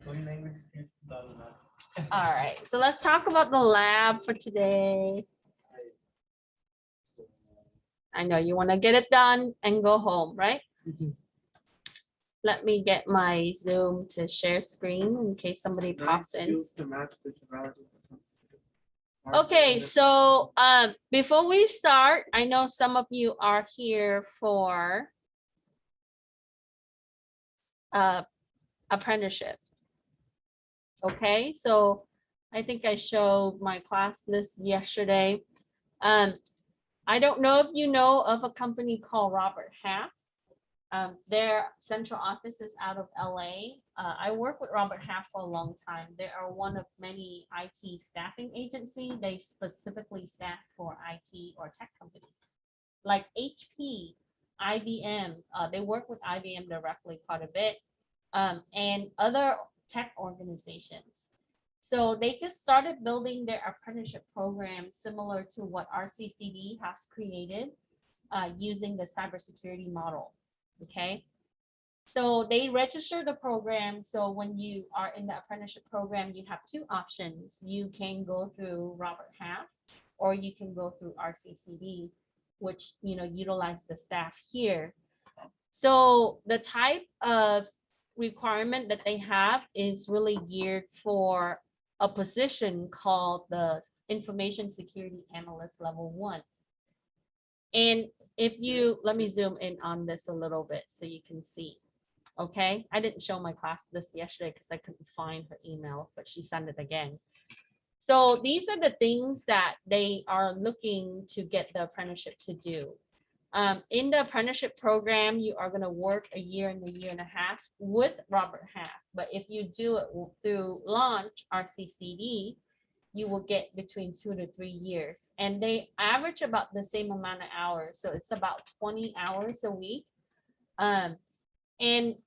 All right, so let's talk about the lab for today. I know you want to get it done and go home, right? Let me get my Zoom to share screen in case somebody pops in. Okay, so before we start, I know some of you are here for apprenticeship. Okay, so I think I showed my class list yesterday. I don't know if you know of a company called Robert Half. Their central office is out of LA. I work with Robert Half for a long time. They are one of many IT staffing agencies. They specifically staff for IT or tech companies like HP, IBM. They work with IBM directly quite a bit, and other tech organizations. So they just started building their apprenticeship program similar to what RCCD has created using the cybersecurity model. Okay, so they register the program. So when you are in the apprenticeship program, you have two options. You can go through Robert Half, or you can go through RCCD, which utilize the staff here. So the type of requirement that they have is really geared for a position called the Information Security Analyst Level 1. And if you, let me zoom in on this a little bit so you can see. Okay, I didn't show my class this yesterday because I couldn't find her email, but she sent it again. So these are the things that they are looking to get the apprenticeship to do. In the apprenticeship program, you are going to work a year and a year and a half with Robert Half. But if you do it through Launch RCCD, you will get between 2 to 3 years. And they average about the same amount of hours. So it's about 20 hours a week. And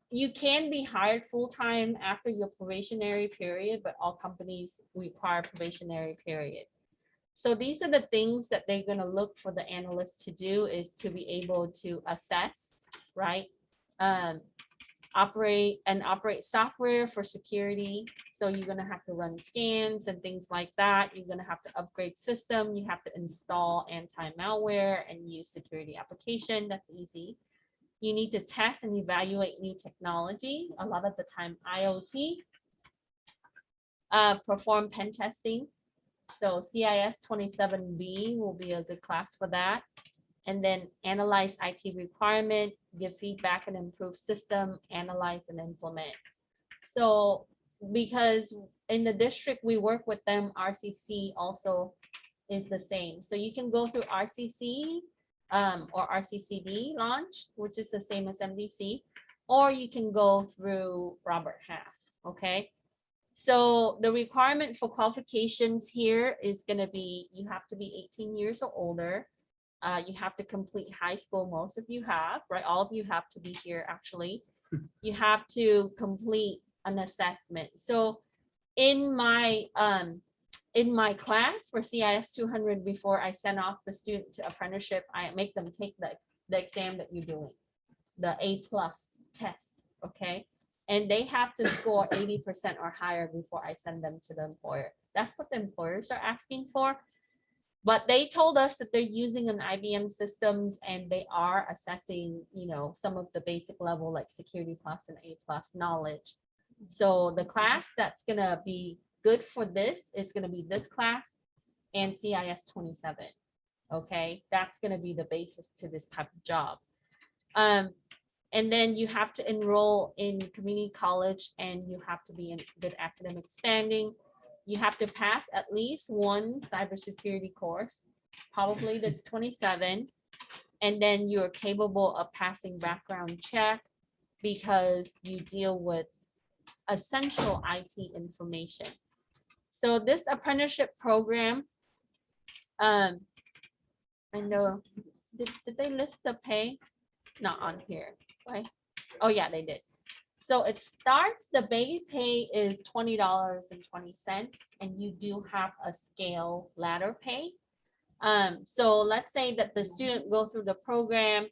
you can be hired full-time after your probationary period, but all companies require probationary period. So these are the things that they're going to look for the analyst to do, is to be able to assess, right? Operate software for security. So you're going to have to run scans and things like that. You're going to have to upgrade system. You have to install anti-malware and use security application. That's easy. You need to test and evaluate new technology. A lot of the time IoT. Perform pen testing. So CIS25 will be a good class for that. And then analyze IT requirement, give feedback and improve system, analyze and implement. So because in the district we work with them, RCC also is the same. So you can go through RCC or RCCD launch, which is the same as MDC, or you can go through Robert Half, okay? So the requirement for qualifications here is going to be, you have to be 18 years or older. You have to complete high school. Most of you have, right? All of you have to be here actually. You have to complete an assessment. So in my class for CIS200, before I send off the student to apprenticeship, I make them take the exam that you're doing, the A+ test, okay? And they have to score 80% or higher before I send them to the employer. That's what the employers are asking for. But they told us that they're using an IBM systems and they are assessing, some of the basic level like Security Plus and A+ knowledge. So the class that's going to be good for this is going to be this class and CIS27. Okay, that's going to be the basis to this type of job. And then you have to enroll in community college and you have to be in good academic standing. You have to pass at least one cybersecurity course, probably that's 27. And then you're capable of passing background check because you deal with essential IT information. So this apprenticeship program, I know, did they list the pay? Not on here, right? Oh yeah, they did. So it starts, the base pay is $20.20, and you do have a scale ladder pay. So let's say that the student go through the program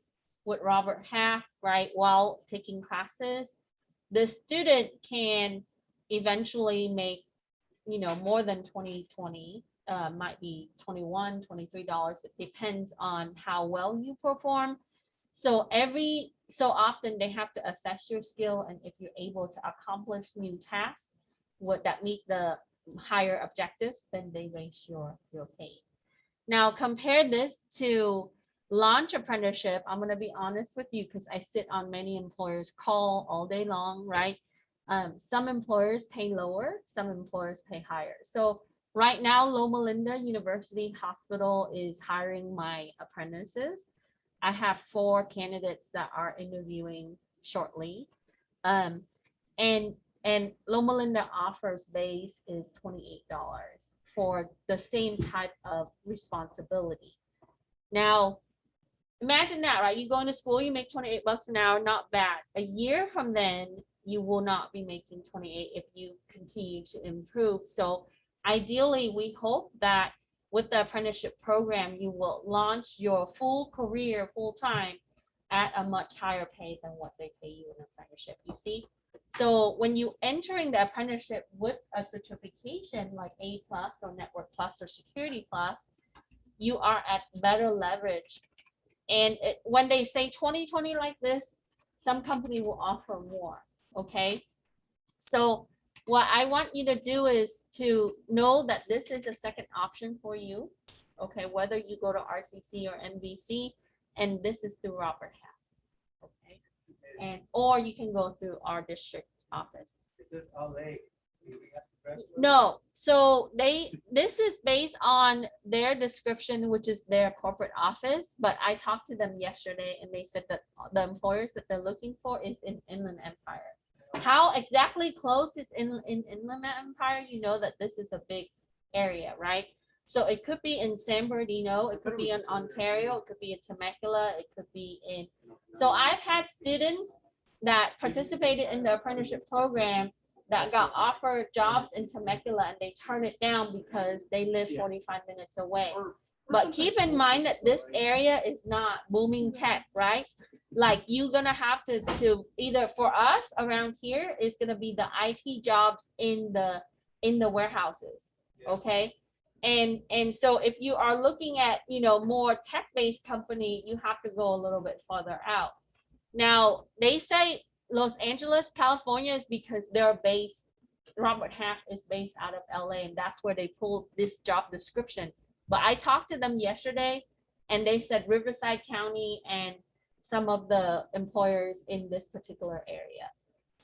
with Robert Half, right, while taking classes. The student can eventually make, more than 20, might be $21, $23. It depends on how well you perform. So every so often they have to assess your skill, and if you're able to accomplish new tasks that meet the higher objectives, then they raise your pay. Now compare this to launch apprenticeship. I'm going to be honest with you because I sit on many employers' call all day long, right? Some employers pay lower, some employers pay higher. So right now, Loma Linda University Hospital is hiring my apprentices. I have 4 candidates that are interviewing shortly. And Loma Linda offers base is $28 for the same type of responsibility. Now, imagine that, right? You go into school, you make 28 bucks an hour, not bad. A year from then, you will not be making 28 if you continue to improve. So ideally, we hope that with the apprenticeship program, you will launch your full career full time at a much higher pay than what they pay you in apprenticeship. You see? So when you entering the apprenticeship with a certification like A+ or Network Plus or Security Plus, you are at better leverage. And when they say 2020 like this, some company will offer more. Okay. So what I want you to do is to know that this is a second option for you. Okay. Whether you go to RCC or NBC, and this is through Robert Half. Okay. And or you can go through our district office. This is LA. No, so this is based on their description, which is their corporate office, but I talked to them yesterday and they said that the employers that they're looking for is in Inland Empire. How exactly close is in Inland Empire? You know that this is a big area, right? So it could be in San Bernardino, it could be in Ontario, it could be in Temecula, it could be in. So I've had students that participated in the apprenticeship program that got offered jobs in Temecula and they turned it down because they live 45 minutes away. But keep in mind that this area is not booming tech, right? Like you're gonna have to either, for us around here, is gonna be the IT jobs in the warehouses, okay? And so if you are looking at, more tech-based company, you have to go a little bit further out. Now they say Los Angeles, California is because they're based, Robert Half is based out of LA, and that's where they pulled this job description. But I talked to them yesterday and they said Riverside County and some of the employers in this particular area.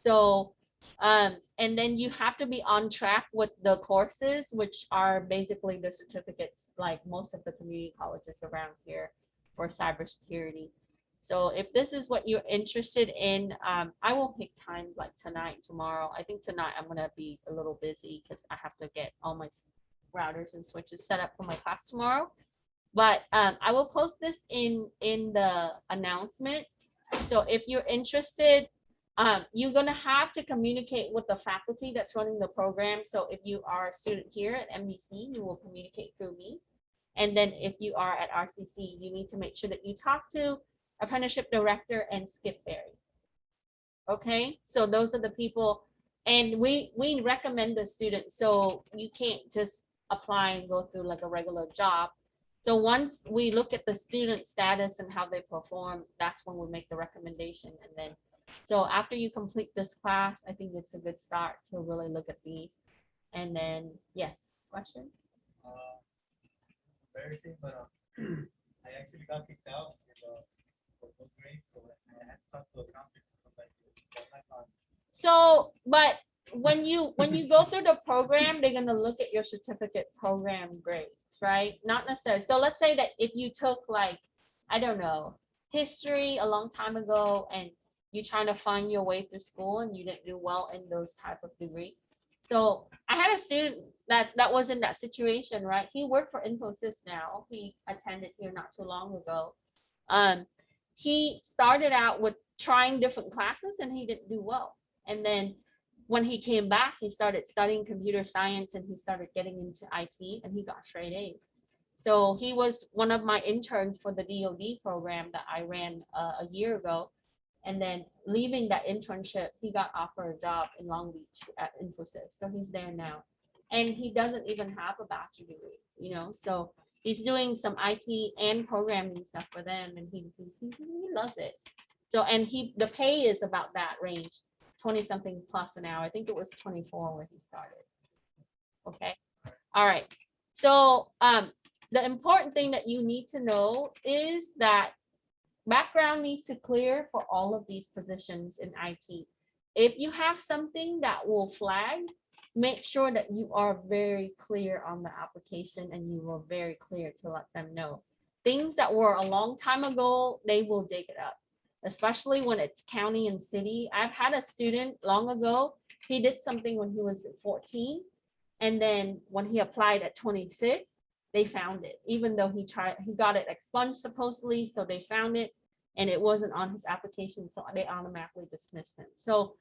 So, and then you have to be on track with the courses, which are basically the certificates, like most of the community colleges around here for cybersecurity. So if this is what you're interested in, I will pick time like tonight, tomorrow. I think tonight I'm gonna be a little busy because I have to get all my routers and switches set up for my class tomorrow. But I will post this in the announcement. So if you're interested, you're gonna have to communicate with the faculty that's running the program. So if you are a student here at MBC, you will communicate through me. And then if you are at RCC, you need to make sure that you talk to apprenticeship director and Skip Berry. Okay, so those are the people, and we recommend the students, so you can't just apply and go through like a regular job. So once we look at the student status and how they perform, that's when we make the recommendation. And then, so after you complete this class, I think it's a good start to really look at these. And then, yes, question? Embarrassing, but I actually got kicked out for both grades, so I had to talk to a counselor to come back. So, but when you go through the program, they're gonna look at your certificate program grades, right? Not necessarily. So let's say that if you took like, I don't know, history a long time ago and you're trying to find your way through school and you didn't do well in those type of degree. So I had a student that was in that situation, right? He worked for Infosys now. He attended here not too long ago. He started out with trying different classes and he didn't do well. And then when he came back, he started studying computer science and he started getting into IT and he got straight A's. So he was one of my interns for the DoD program that I ran a year ago. And then leaving that internship, he got offered a job in Long Beach at Infosys. So he's there now. And he doesn't even have a bachelor degree, you know, so he's doing some IT and programming stuff for them, and he loves it. So, and the pay is about that range, 20 something plus an hour. I think it was 24 when he started. Okay. All right. So the important thing that you need to know is that background needs to clear for all of these positions in IT. If you have something that will flag, make sure that you are very clear on the application and you were very clear to let them know. Things that were a long time ago, they will dig it up, especially when it's county and city. I've had a student long ago, he did something when he was 14. And then when he applied at 26, they found it, even though he got it expunged supposedly. So they found it and it wasn't on his application. So they automatically dismissed him. So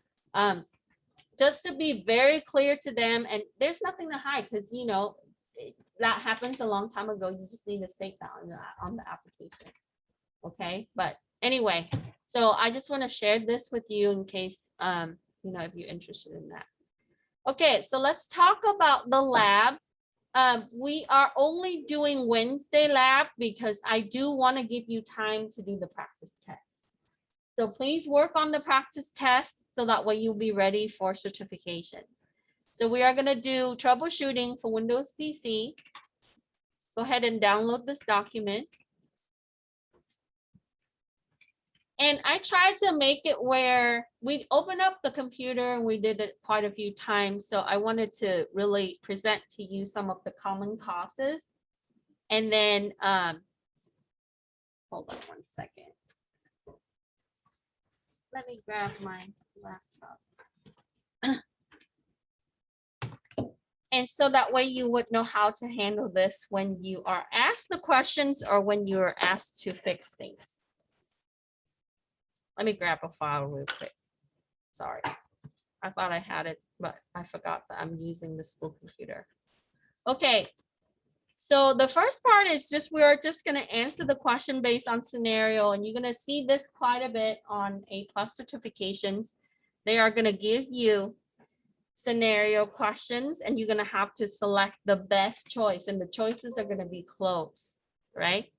just to be very clear to them, and there's nothing to hide because, you know, that happens a long time ago. You just need to state that on the application. Okay. But anyway, so I just want to share this with you in case, you know, if you're interested in that. Okay, so let's talk about the lab. We are only doing Wednesday lab because I do want to give you time to do the practice test. So please work on the practice test so that way you'll be ready for certifications. So we are going to do troubleshooting for Windows PC. Go ahead and download this document. And I tried to make it where we open up the computer, and we did it quite a few times. So I wanted to really present to you some of the common causes. And then, hold on one second. Let me grab my laptop. And so that way you would know how to handle this when you are asked the questions or when you're asked to fix things. Let me grab a file real quick. Sorry, I thought I had it, but I forgot that I'm using the school computer. Okay, so the first part is just, we're just gonna answer the question based on scenario, and you're gonna see this quite a bit on A+ certifications. They are gonna give you scenario questions, and you're gonna have to select the best choice, and the choices are gonna be close, right?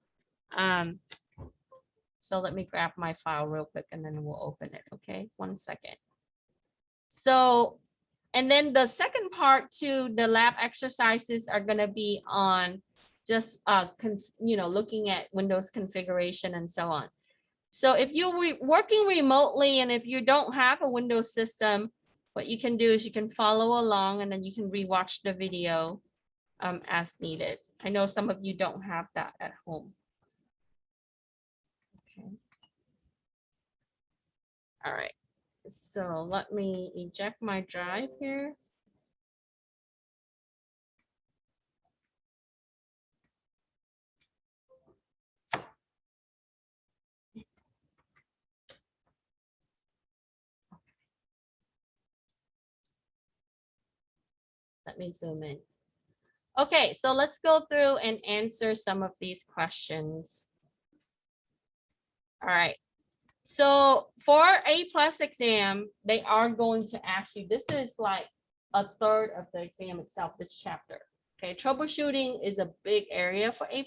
So let me grab my file real quick and then we'll open it. Okay, 1 second. So, and then the second part to the lab exercises are going to be on just, you know, looking at Windows configuration and so on. So if you're working remotely and if you don't have a Windows system, what you can do is you can follow along and then you can rewatch the video as needed. I know some of you don't have that at home. Okay. All right, so let me eject my drive here. Let me zoom in. Okay, so let's go through and answer some of these questions. All right. So for A+ exam, they are going to ask you, this is like a third of the exam itself, this chapter. Okay, troubleshooting is a big area for A+.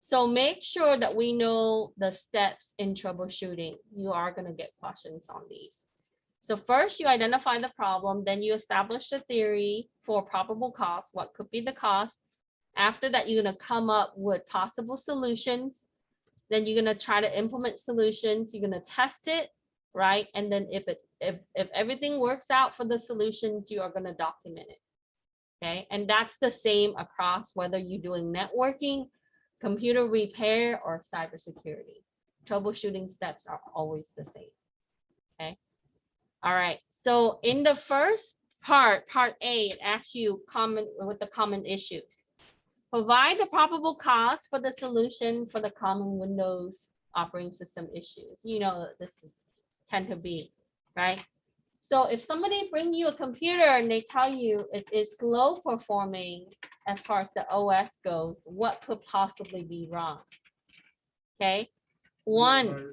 So make sure that we know the steps in troubleshooting. You are going to get questions on these. So first you identify the problem, then you establish the theory for probable cost, what could be the cost. After that, you're going to come up with possible solutions. Then you're going to try to implement solutions. You're going to test it, right? And then if everything works out for the solutions, you are going to document it. Okay, and that's the same across whether you're doing networking, computer repair, or cybersecurity. Troubleshooting steps are always the same. Okay. All right. So in the first part A, it asks you the common issues. Provide the probable cause for the solution for the common Windows operating system issues. You know, this tend to be, right? So if somebody bring you a computer and they tell you it is slow performing as far as the OS goes, what could possibly be wrong? Okay, one,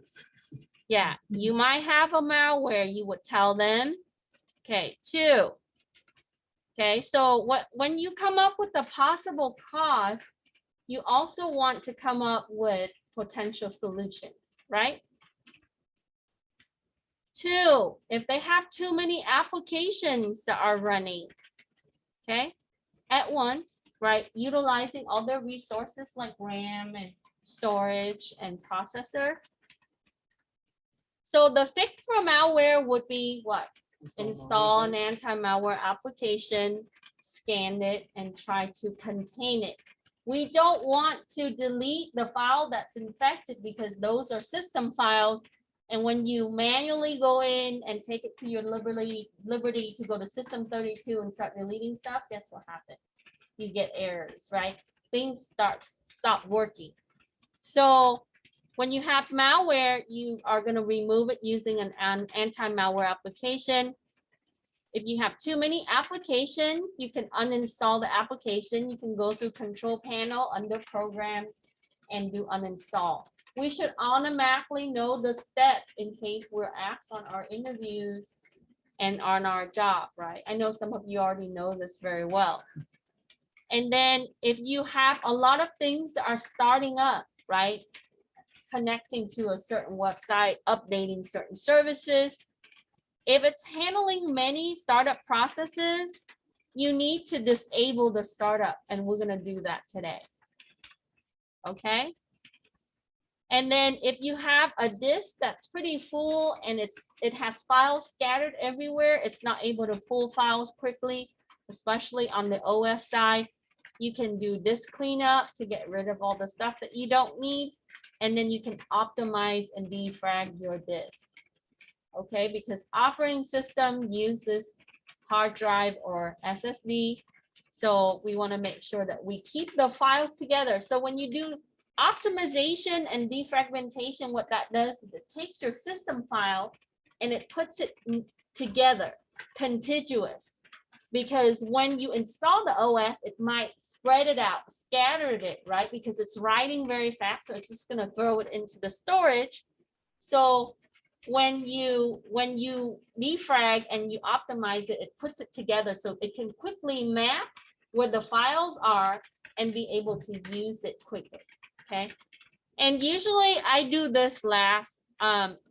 Yeah, you might have a malware, you would tell them. Okay, 2. Okay, so when you come up with a possible cause, you also want to come up with potential solutions, right? 2, if they have too many applications that are running, okay, at once, right, utilizing all their resources like RAM and storage and processor. So the fix for malware would be what? Install an anti-malware application, scan it, and try to contain it. We don't want to delete the file that's infected because those are system files. And when you manually go in and take it to your liberty to go to system 32 and start deleting stuff, guess what happens? You get errors, right? Things stop working. So when you have malware, you are going to remove it using an anti-malware application. If you have too many applications, you can uninstall the application. You can go through control panel under programs and do uninstall. We should automatically know the step in case we're asked on our interviews and on our job, right? I know some of you already know this very well. And then if you have a lot of things that are starting up, right? Connecting to a certain website, updating certain services. If it's handling many startup processes, you need to disable the startup, and we're going to do that today. Okay. And then if you have a disk that's pretty full and it has files scattered everywhere, it's not able to pull files quickly, especially on the OS side. You can do disk cleanup to get rid of all the stuff that you don't need. And then you can optimize and defrag your disk. Okay, because operating system uses hard drive or SSD. So we want to make sure that we keep the files together. So when you do optimization and defragmentation, what that does is it takes your system file and it puts it together, contiguous. Because when you install the OS, it might spread it out, scattered it, right? Because it's writing very fast, so it's just going to throw it into the storage. So when you defrag and you optimize it, it puts it together so it can quickly map where the files are and be able to use it quickly. Okay. And usually I do this last.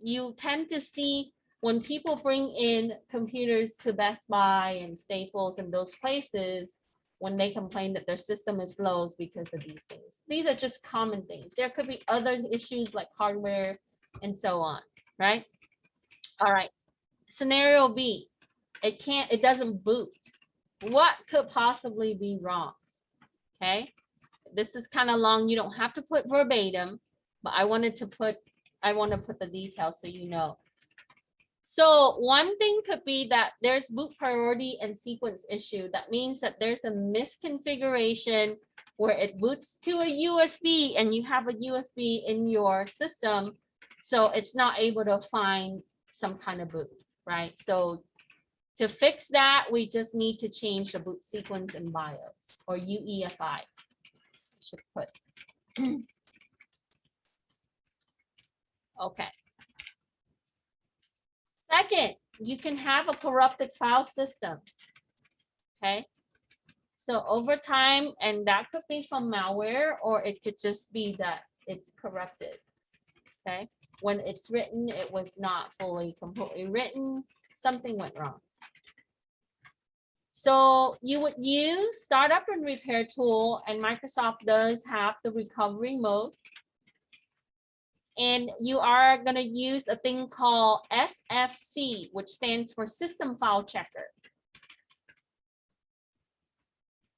You tend to see when people bring in computers to Best Buy and Staples and those places, when they complain that their system is slow, is because of these things. These are just common things. There could be other issues like hardware and so on, right? All right. Scenario B, it doesn't boot. What could possibly be wrong? Okay. This is kind of long. You don't have to put verbatim, but I want to put the details so you know. So one thing could be that there's boot priority and sequence issue. That means that there's a misconfiguration where it boots to a USB and you have a USB in your system. So it's not able to find some kind of boot, right? So to fix that, we just need to change the boot sequence in BIOS or UEFI. Should put. Okay. Second, you can have a corrupted file system. Okay. So over time, and that could be from malware, or it could just be that it's corrupted. Okay. When it's written, it was not completely written. Something went wrong. So you would use startup and repair tool, and Microsoft does have the recovery mode. And you are going to use a thing called SFC, which stands for System File Checker.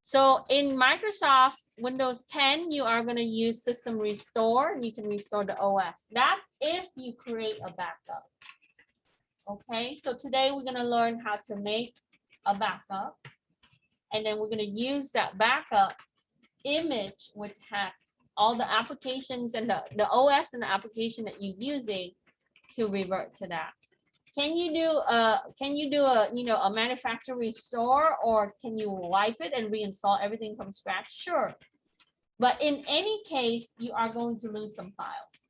So in Microsoft Windows 10, you are going to use System Restore. You can restore the OS. That's if you create a backup. Okay, so today we're going to learn how to make a backup. And then we're going to use that backup image, which has all the applications and the OS and the application that you're using to revert to that. Can you do a manufacturer restore, or can you wipe it and reinstall everything from scratch? Sure. But in any case, you are going to lose some files.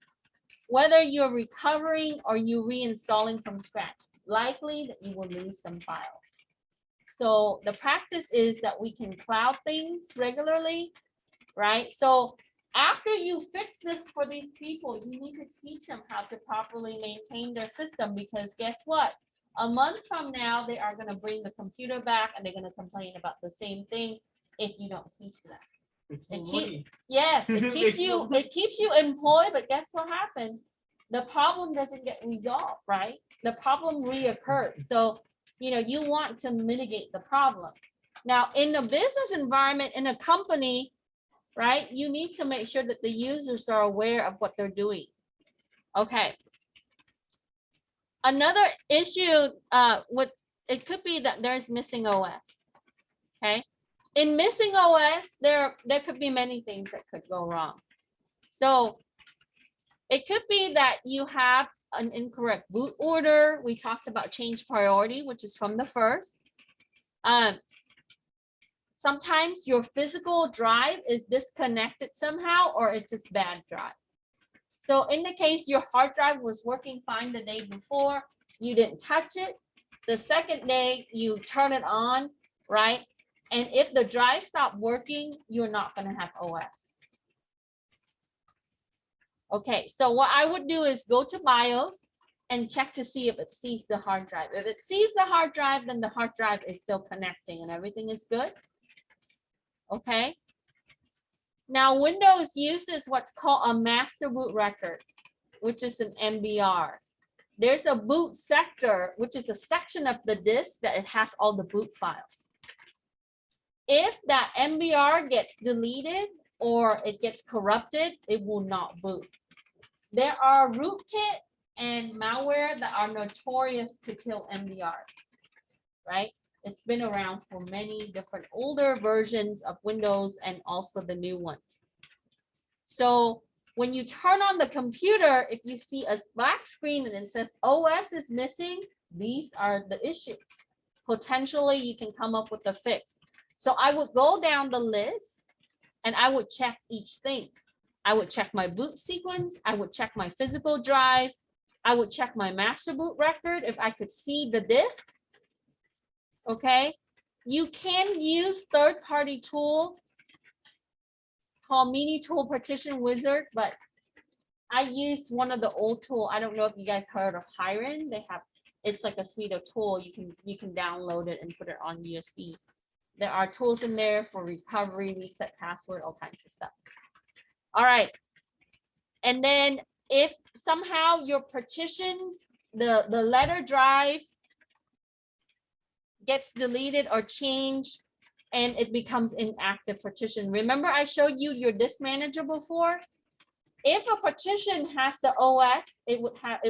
whether you're recovering or you reinstalling from scratch, likely that you will lose some files. So the practice is that we can cloud things regularly, right? So after you fix this for these people, you need to teach them how to properly maintain their system, because guess what? A month from now, they are going to bring the computer back and they're going to complain about the same thing if you don't teach them. Yes, it keeps you employed, but guess what happens? The problem doesn't get resolved, right? The problem reoccurs. So, you want to mitigate the problem. Now, in the business environment, in a company, right, you need to make sure that the users are aware of what they're doing. Okay. Another issue it could be that there's missing OS. Okay. In missing OS, there could be many things that could go wrong. So it could be that you have an incorrect boot order. We talked about change priority, which is from the first. Sometimes your physical drive is disconnected somehow, or it's just bad drive. So in the case your hard drive was working fine the day before, you didn't touch it. The second day you turn it on, right? And if the drive stopped working, you're not going to have OS. Okay, so what I would do is go to BIOS and check to see if it sees the hard drive. If it sees the hard drive, then the hard drive is still connecting and everything is good. Okay. Now Windows uses what's called a master boot record, which is an MBR. There's a boot sector, which is a section of the disk that it has all the boot files. If that MBR gets deleted or it gets corrupted, it will not boot. There are rootkit and malware that are notorious to kill MBR, right? It's been around for many different older versions of Windows and also the new ones. So when you turn on the computer, if you see a black screen and it says OS is missing, these are the issues. Potentially, you can come up with a fix. So I would go down the list and I would check each thing. I would check my boot sequence. I would check my physical drive. I would check my master boot record if I could see the disk. Okay. You can use third-party tool called Mini Tool Partition Wizard, but I use one of the old tool. I don't know if you guys heard of Hibernation. They have, it's like a suite of tool. You can download it and put it on USB. There are tools in there for recovery, reset password, all kinds of stuff. All right. And then if somehow your partitions, the letter drive gets deleted or changed and it becomes inactive partition. Remember I showed you your disk manager before? If a partition has the OS, it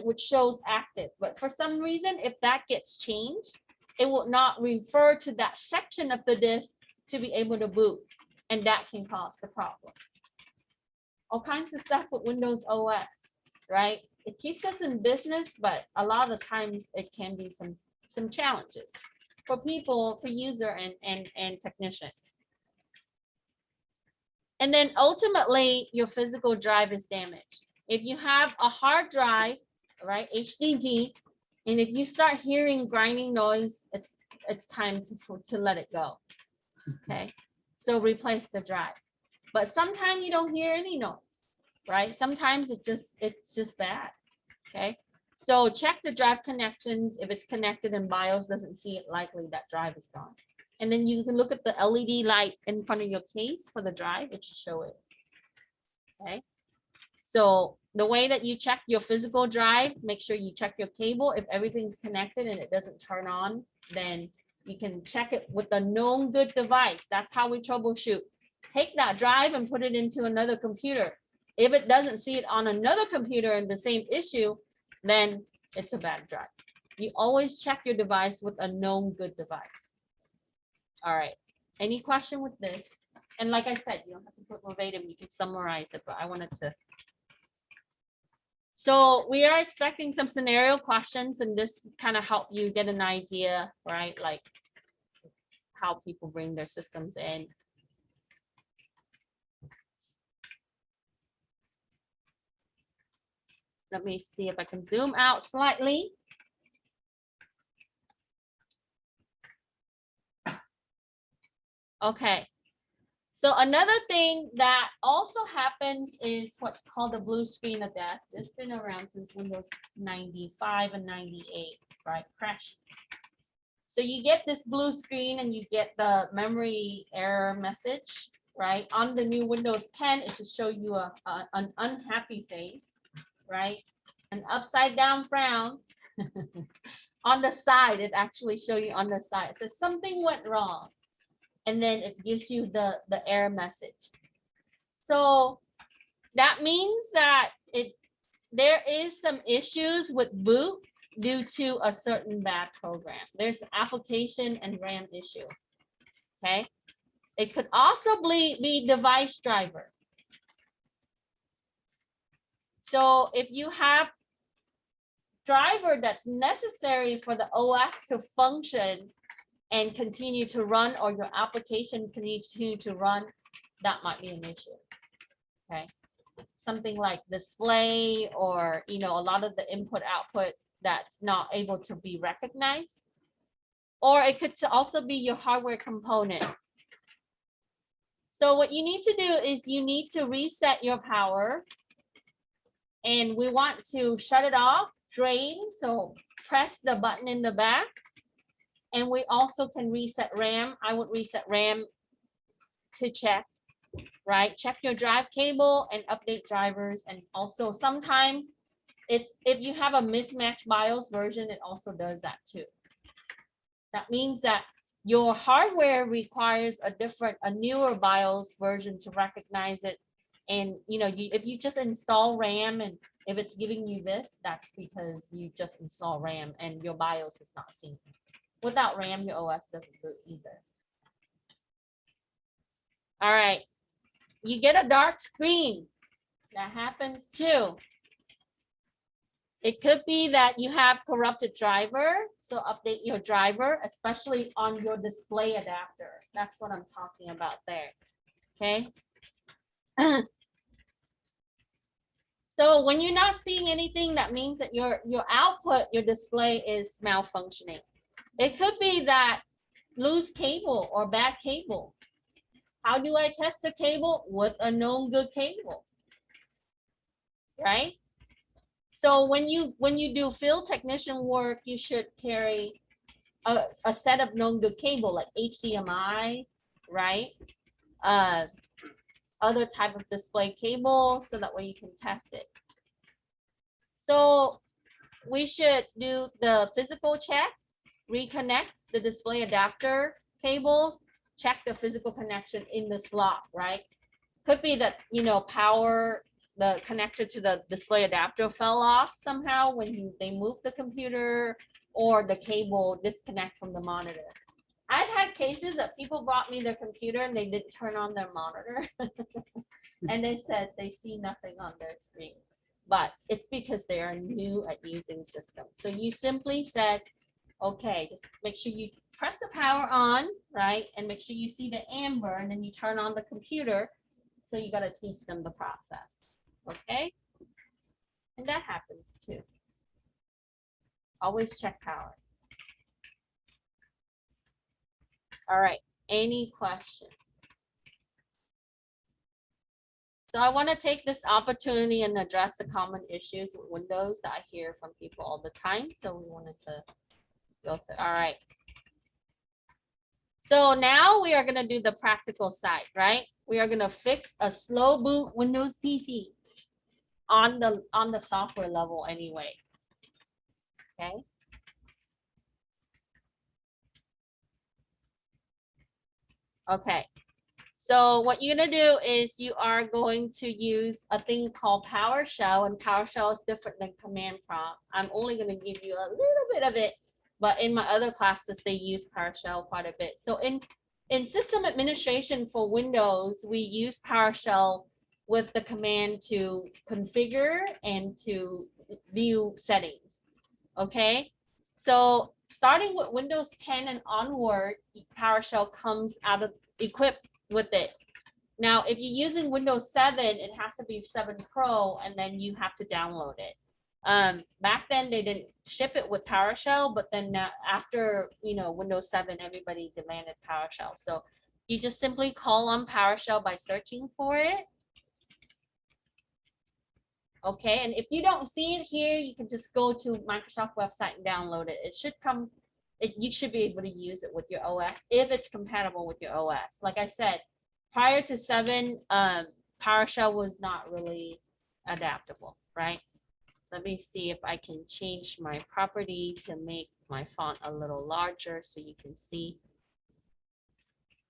would show active. But for some reason, if that gets changed, it will not refer to that section of the disk to be able to boot. And that can cause the problem. All kinds of stuff with Windows OS, right? It keeps us in business, but a lot of times it can be some challenges for people, for user and technician. And then ultimately your physical drive is damaged. If you have a hard drive, right, HDD, and if you start hearing grinding noise, it's time to let it go. Okay, so replace the drive. But sometimes you don't hear any noise, right? Sometimes it's just bad. Okay, so check the drive connections. If it's connected and BIOS doesn't see it, likely that drive is gone. And then you can look at the LED light in front of your case for the drive. It should show it. Okay. So the way that you check your physical drive, make sure you check your cable. If everything's connected and it doesn't turn on, then you can check it with a known good device. That's how we troubleshoot. Take that drive and put it into another computer. If it doesn't see it on another computer and the same issue, then it's a bad drive. You always check your device with a known good device. All right. Any question with this? And like I said, you don't have to put verbatim, you can summarize it, but I wanted to. So we are expecting some scenario questions, and this kind of help you get an idea, right? Like how people bring their systems in. let me see if I can zoom out slightly. Okay. So another thing that also happens is what's called the blue screen of death. It's been around since Windows 95 and 98, right? Crash. So you get this blue screen and you get the memory error message, right? On the new Windows 10, it should show you an unhappy face, right? An upside down frown. On the side, it actually show you on the side. It says something went wrong. And then it gives you the error message. So that means that there is some issues with boot due to a certain bad program. There's application and RAM issue. Okay. It could also be device driver. So if you have driver that's necessary for the OS to function and continue to run, or your application continue to run, that might be an issue. Okay. Something like display, or a lot of the input output that's not able to be recognized. Or it could also be your hardware component. So what you need to do is you need to reset your power, and we want to shut it off, drain. So press the button in the back. And we also can reset RAM. I would reset RAM to check, right? Check your drive cable and update drivers. And also sometimes it's, if you have a mismatched BIOS version, it also does that too. That means that your hardware requires a newer BIOS version to recognize it. And if you just install RAM, and if it's giving you this, that's because you just install RAM and your BIOS is not syncing. Without RAM, your OS doesn't boot either. All right, you get a dark screen. That happens too. It could be that you have corrupted driver, so update your driver, especially on your display adapter. That's what I'm talking about there. Okay. So when you're not seeing anything, that means that your output, your display is malfunctioning. It could be that loose cable or bad cable. How do I test the cable? With a known good cable, right? So when you do field technician work, you should carry a set of known good cable like HDMI, right? Other type of display cable, so that way you can test it. So we should do the physical check, reconnect the display adapter cables, check the physical connection in the slot, right? Could be that, power, the connector to the display adapter fell off somehow when they moved the computer, or the cable disconnect from the monitor. I've had cases that people brought me their computer and they didn't turn on their monitor. And they said they see nothing on their screen. But it's because they are new at using systems. So you simply said, okay, just make sure you press the power on, right? And make sure you see the amber, and then you turn on the computer. So you got to teach them the process, okay? And that happens too. Always check power. All right, any questions? So I want to take this opportunity and address the common issues with Windows that I hear from people all the time. So we wanted to go through. All right. So now we are going to do the practical side, right? We are going to fix a slow boot Windows PC on the software level anyway. Okay. Okay. So what you're going to do is you are going to use a thing called PowerShell, and PowerShell is different than command prompt. I'm only going to give you a little bit of it, but in my other classes, they use PowerShell quite a bit. So in system administration for Windows, we use PowerShell with the command to configure and to view settings. Okay. So starting with Windows 10 and onward, PowerShell comes out of equipped with it. Now, if you're using Windows 7, it has to be 7 Pro, and then you have to download it. Back then they didn't ship it with PowerShell, but then now after, Windows 7, everybody demanded PowerShell. So you just simply call on PowerShell by searching for it. Okay, and if you don't see it here, you can just go to Microsoft website and download it. It should come, you should be able to use it with your OS if it's compatible with your OS. Like I said, prior to 7, PowerShell was not really adaptable, right? Let me see if I can change my property to make my font a little larger so you can see.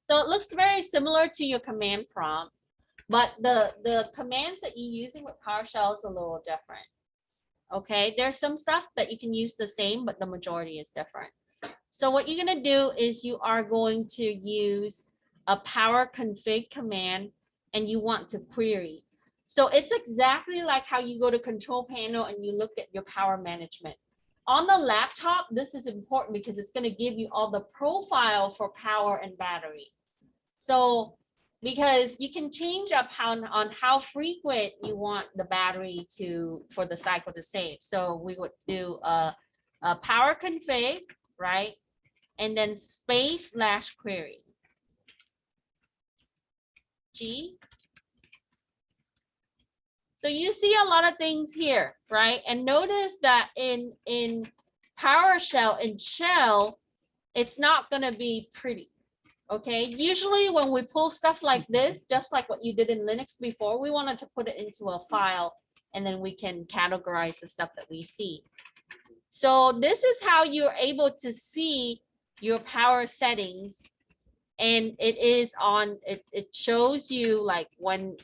So it looks very similar to your command prompt, but the commands that you're using with PowerShell is a little different. Okay, there's some stuff that you can use the same, but the majority is different. So what you're gonna do is you are going to use a power config command and you want to query. So it's exactly like how you go to control panel and you look at your power management. On the laptop, this is important because it's going to give you all the profile for power and battery. So because you can change up on how frequent you want the battery for the cycle to save. So we would do a power config, right? And then space/query. G. So you see a lot of things here, right? And notice that in PowerShell and Shell, it's not going to be pretty. Okay, usually when we pull stuff like this, just like what you did in Linux before, we wanted to put it into a file and then we can categorize the stuff that we see. So this is how you're able to see your power settings. And it is on, it shows you like when,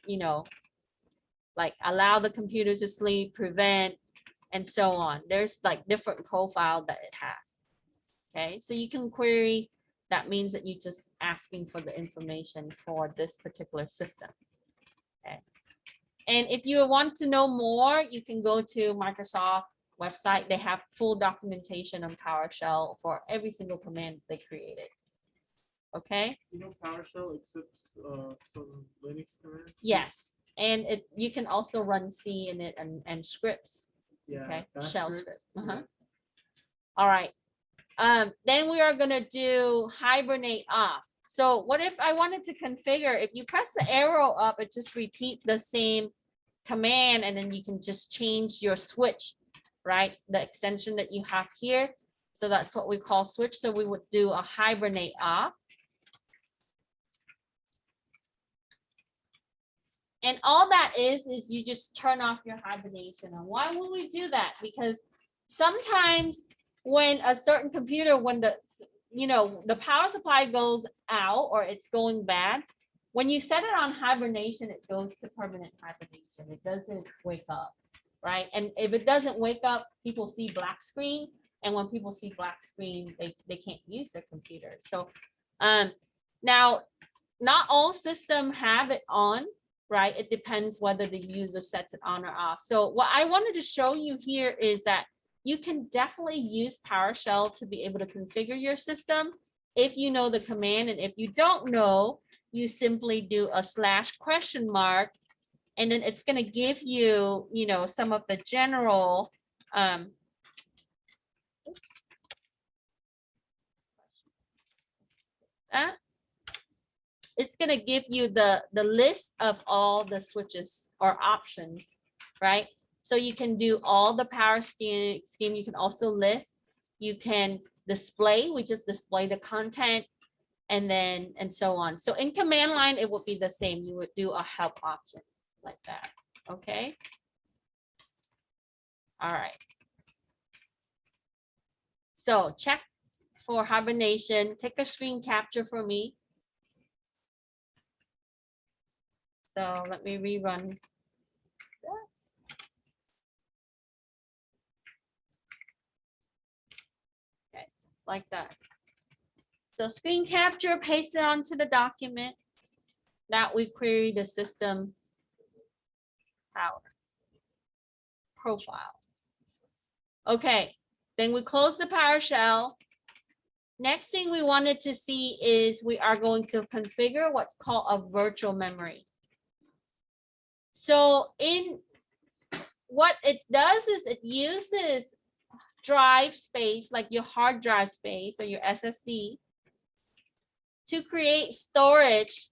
like allow the computer to sleep, prevent, and so on. There's like different profile that it has. Okay, so you can query. That means that you're just asking for the information for this particular system. Okay, and if you want to know more, you can go to Microsoft website. They have full documentation on PowerShell for every single command they created. Okay. PowerShell accepts some Linux commands. Yes. And you can also run C in it and scripts. Yeah, okay, shell script. Yeah. All right. Then we are going to do Hibernate Off. So what if I wanted to configure, if you press the arrow up, it just repeat the same command and then you can just change your switch, right? The extension that you have here. So that's what we call switch. So we would do a Hibernate Off. And all that is you just turn off your hibernation. And why would we do that? Because sometimes when a certain computer, when the power supply goes out or it's going bad, when you set it on hibernation, it goes to permanent hibernation. It doesn't wake up, right? And if it doesn't wake up, people see black screen. And when people see black screen, they can't use their computer. So now, not all systems have it on. Right? It depends whether the user sets it on or off. So what I wanted to show you here is that you can definitely use PowerShell to be able to configure your system if you know the command. And if you don't know, you simply do a /?, and then it's going to give you, some of the general it's going to give you the list of all the switches or options, right? So you can do all the power scheme. You can also list. You can display. We just display the content and so on. So in command line, it would be the same. You would do a help option like that. Okay. All right. So check for hibernation. Take a screen capture for me. So let me rerun that. Okay, like that. So screen capture, paste it onto the document that we query the system power profile. Okay, then we close the PowerShell. Next thing we wanted to see is we are going to configure what's called a virtual memory. So in what it does is it uses drive space, like your hard drive space or your SSD, to create storage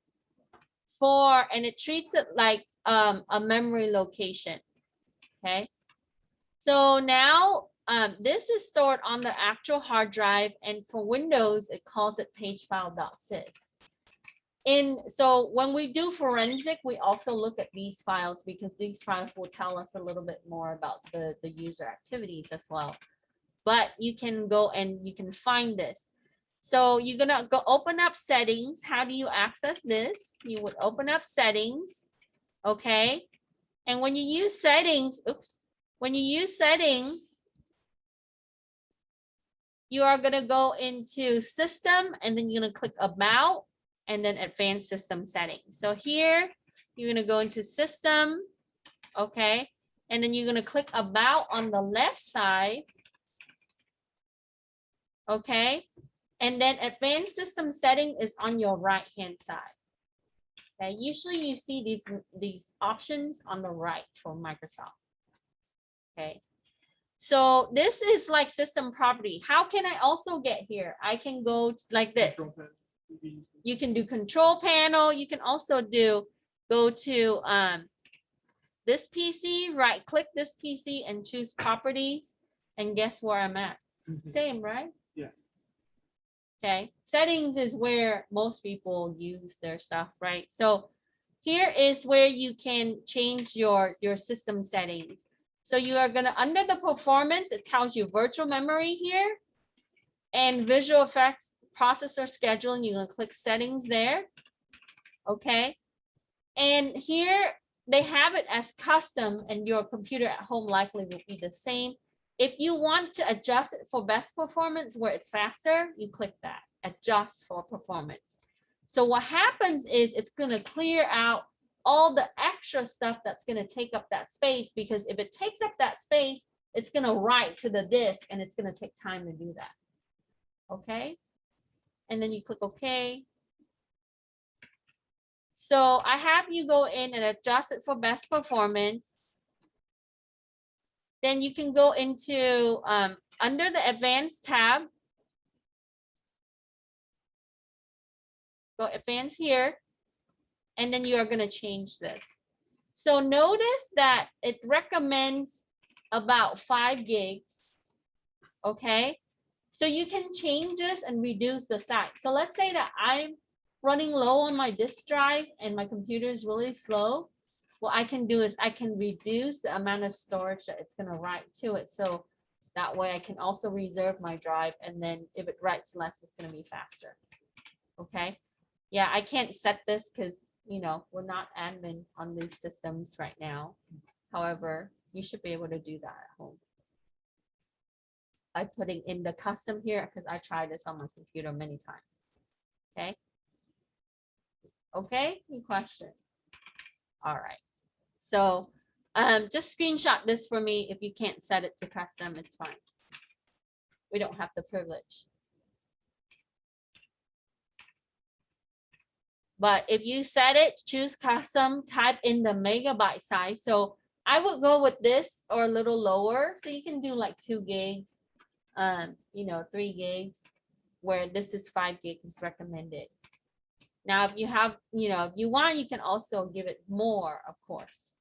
for, and it treats it like a memory location. Okay, so now this is stored on the actual hard drive, and for Windows it calls it pagefile.sys. So when we do forensic, we also look at these files because these files will tell us a little bit more about the user activities as well. But you can go and you can find this. So you're gonna go open up settings. How do you access this? You would open up settings, okay? And when you use settings, when you use settings, you are gonna go into system and then you're gonna click about and then advanced system settings. So here you're gonna go into system, okay? And then you're gonna click about on the left side, okay? And then advanced system setting is on your right hand side. Okay, usually you see these options on the right for Microsoft. Okay, so this is like system property. How can I also get here? I can go like this. You can do control panel. You can also go to this PC, right click this PC and choose properties. And guess where I'm at? Same, right? Yeah. Okay, settings is where most people use their stuff, right? So here is where you can change your system settings. So you are gonna, under the performance, it tells you virtual memory here and visual effects, processor scheduling. You're gonna click settings there, okay? And here they have it as custom and your computer at home likely will be the same. If you want to adjust it for best performance where it's faster, you click that, adjust for performance. So what happens is it's gonna clear out all the extra stuff that's gonna take up that space, because if it takes up that space, it's gonna write to the disk and it's gonna take time to do that, okay? And then you click okay. So I have you go in and adjust it for best performance. Then you can go into under the advanced tab. Go advanced here. And then you are going to change this. So notice that it recommends about 5 gigs. Okay. So you can change this and reduce the size. So let's say that I'm running low on my disk drive and my computer is really slow. What I can do is I can reduce the amount of storage that it's going to write to it. So that way I can also reserve my drive. And then if it writes less, it's going to be faster. Okay. Yeah, I can't set this because, you know, we're not admin on these systems right now. However, you should be able to do that at home. By putting in the custom here, because I tried this on my computer many times. Okay. Okay, any question? All right. So just screenshot this for me. If you can't set it to custom, it's fine. We don't have the privilege. But if you set it, choose custom, type in the megabyte size. So I would go with this or a little lower. So you can do like 2 gigs, you know, 3 gigs, where this is 5 gigs is recommended. Now, if you have, you know, if you want, you can also give it more, of course.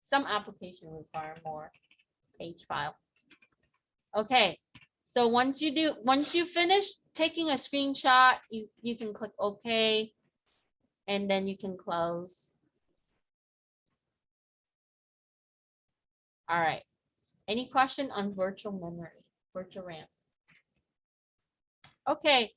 Some applications require more page file. Okay, so once you finish taking a screenshot, you can click OK, and then you can close. All right. Any question on virtual memory, virtual RAM? Okay.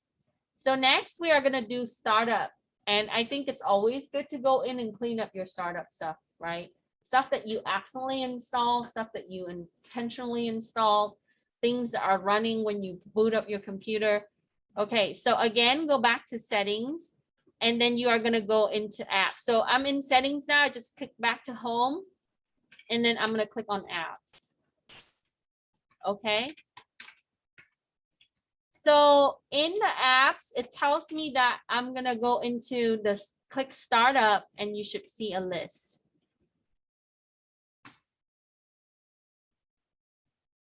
So next we are going to do startup. And I think it's always good to go in and clean up your startup stuff, right? Stuff that you accidentally install, stuff that you intentionally install, things that are running when you boot up your computer. Okay, so again, go back to settings, and then you are going to go into apps. So I'm in settings now. I just click back to home, and then I'm going to click on apps. Okay. So in the apps, it tells me that I'm going to go into this, click startup, and you should see a list.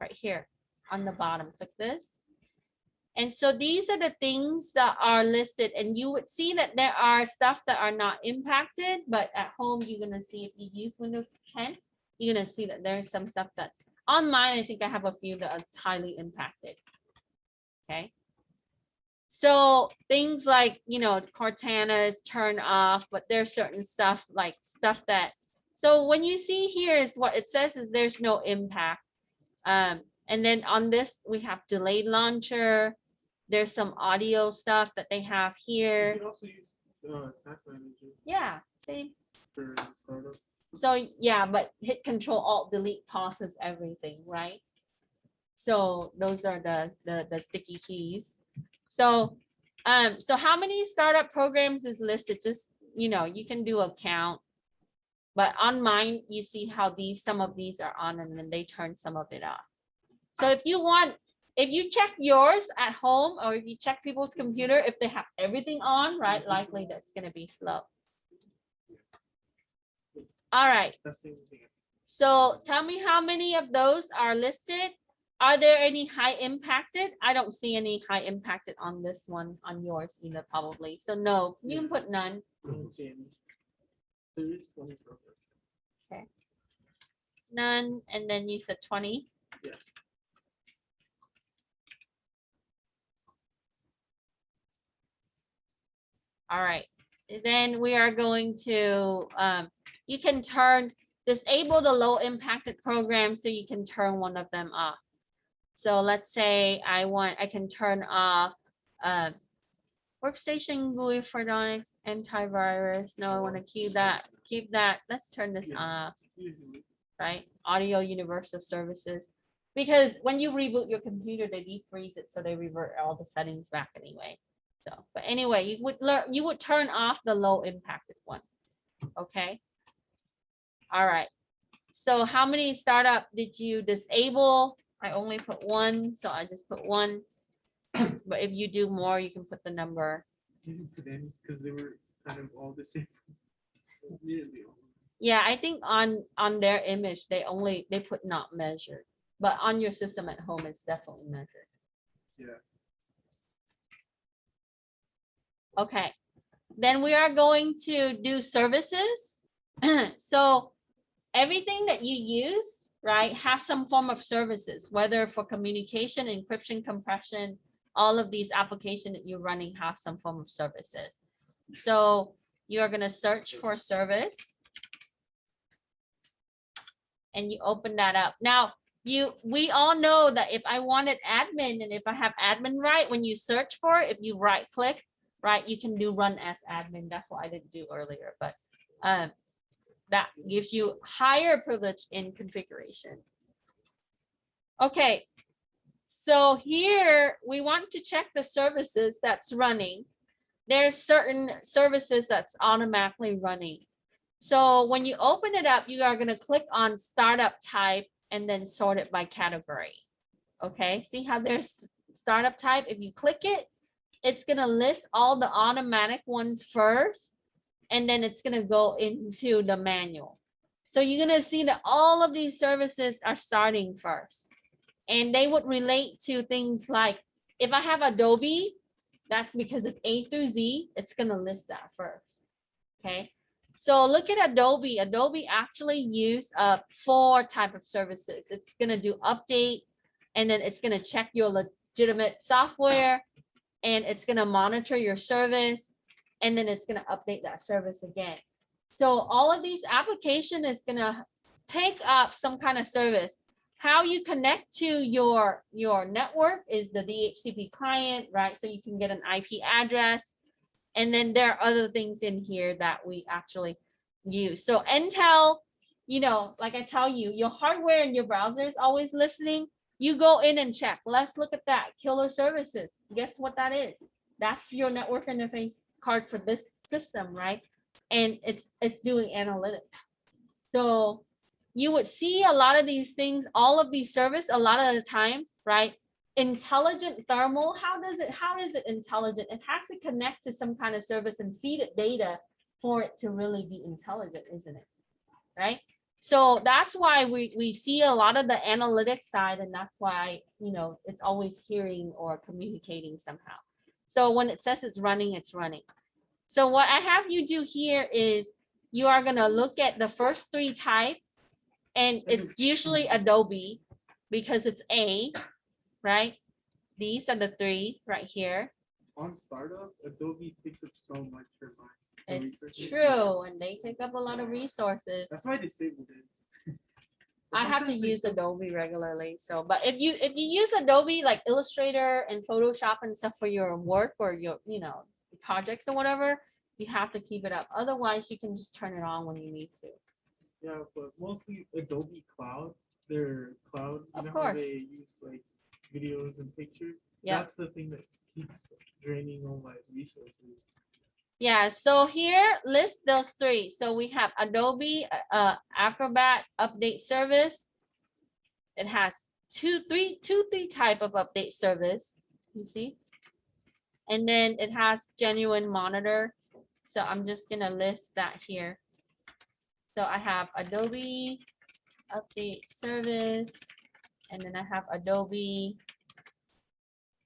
right here on the bottom. Click this. And so these are the things that are listed, and you would see that there are stuff that are not impacted, but at home, you're gonna see if you use Windows 10, you're gonna see that there's some stuff that's on mine. I think I have a few that are highly impacted. Okay. So things like, you know, Cortana is turned off, but there's certain stuff like stuff that, so when you see here is what it says is there's no impact. And then on this, we have delayed launcher. There's some audio stuff that they have You here. can also use Task Manager Yeah, same. for startup. So yeah, but hit Control Alt Delete pauses everything, right? So those are the sticky keys. So so how many startup programs is listed? Just, you know, you can do a count. But on mine, you see how some of these are on, and then they turn some of it off. So if you want, if you check yours at home, or if you check people's computer, if they have everything on, right, likely that's gonna be slow. All right, That's the same thing. so tell me how many of those are listed. Are there any high impacted? I don't see any high impacted on this one, on yours either, probably. So no, you can put none. I don't see any. There is 20 programs. None, and then you said 20. Yeah. All right, then we are going to, you can disable the low impacted program, so you can turn one of them off. So let's say I can turn off Workstation GUI for Linux antivirus. No, I want to keep that. Let's turn this off, Usually. right? Audio universal services. Because when you reboot your computer, they defreeze it, so they revert all the settings back anyway. So, but anyway, you would turn off the low impacted one. Okay. All right. So how many startup did you disable? I only put one, so I just put one. But if you do more, you can put the number. You didn't put any because they were kind of all the same. Nearly all. Yeah, I think on their image, they put not measured, but on your system at home, it's definitely measured. Yeah. Okay, then we are going to do services. So everything that you use, right, have some form of services, whether for communication, encryption, compression, all of these applications that you're running have some form of services. So you are going to search for service. And you open that up. Now, we all know that if I wanted admin, and if I have admin right, when you search for it, if you right click, right, you can do run as admin. That's what I didn't do earlier, but that gives you higher privilege in configuration. Okay, so here we want to check the services that's running. There's certain services that's automatically running. So when you open it up, you are going to click on startup type and then sort it by category. Okay, see how there's startup type? If you click it, it's going to list all the automatic ones first, and then it's going to go into the manual. So you're going to see that all of these services are starting first, and they would relate to things like if I have Adobe, that's because it's A through Z, it's going to list that first. Okay. So look at Adobe. Adobe actually use 4 type of services. It's going to do update, and then it's going to check your legitimate software, and it's going to monitor your service, and then it's going to update that service again. So all of these applications is going to take up some kind of service. How you connect to your network is the DHCP client, right? So you can get an IP address. And then there are other things in here that we actually use. So Intel, you know, like I tell you, your hardware and your browser is always listening. You go in and check. Let's look at that. Killer services. Guess what that is? That's your network interface card for this system, right? And it's doing analytics. So you would see a lot of these things, all of these service a lot of the time, right? Intelligent thermal, how is it intelligent? It has to connect to some kind of service and feed it data for it to really be intelligent, isn't it? Right? So that's why we see a lot of the analytics side, and that's why, you know, it's always hearing or communicating somehow. So when it says it's running, it's running. So what I have you do here is you are gonna look at the first three types, and it's usually Adobe because it's A, right? These are the three right here. On startup, Adobe takes up so much for mine. the It's resources. true, and they take up a lot of resources. That's why I disabled it. I have to Sometimes they use still- Adobe regularly. So, but if you use Adobe like Illustrator and Photoshop and stuff for your work or your, you know, projects or whatever, you have to keep it up. Otherwise, you can just turn it on when you need to. Yeah, but mostly Adobe Cloud, their cloud, you Of know how course. they use like videos and pictures. Yeah. That's the thing that keeps draining all my resources. Yeah, so here list those three. So we have Adobe Acrobat Update Service. It has three type of update service. You see? And then it has Genuine Monitor. So I'm just gonna list that here. So I have Adobe Update Service, and then I have Adobe,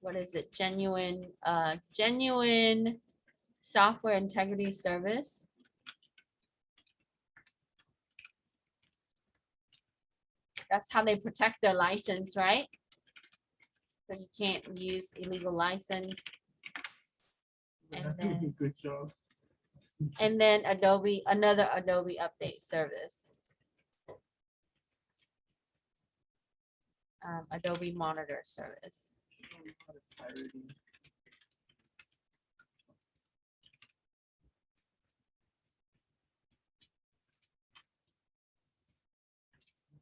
what is it? Genuine Software Integrity Service. That's how they protect their license, right? So you can't use illegal license. They're And not doing then- a good job. And then Adobe, another Adobe Update Service. Adobe Monitor Service. Pirating.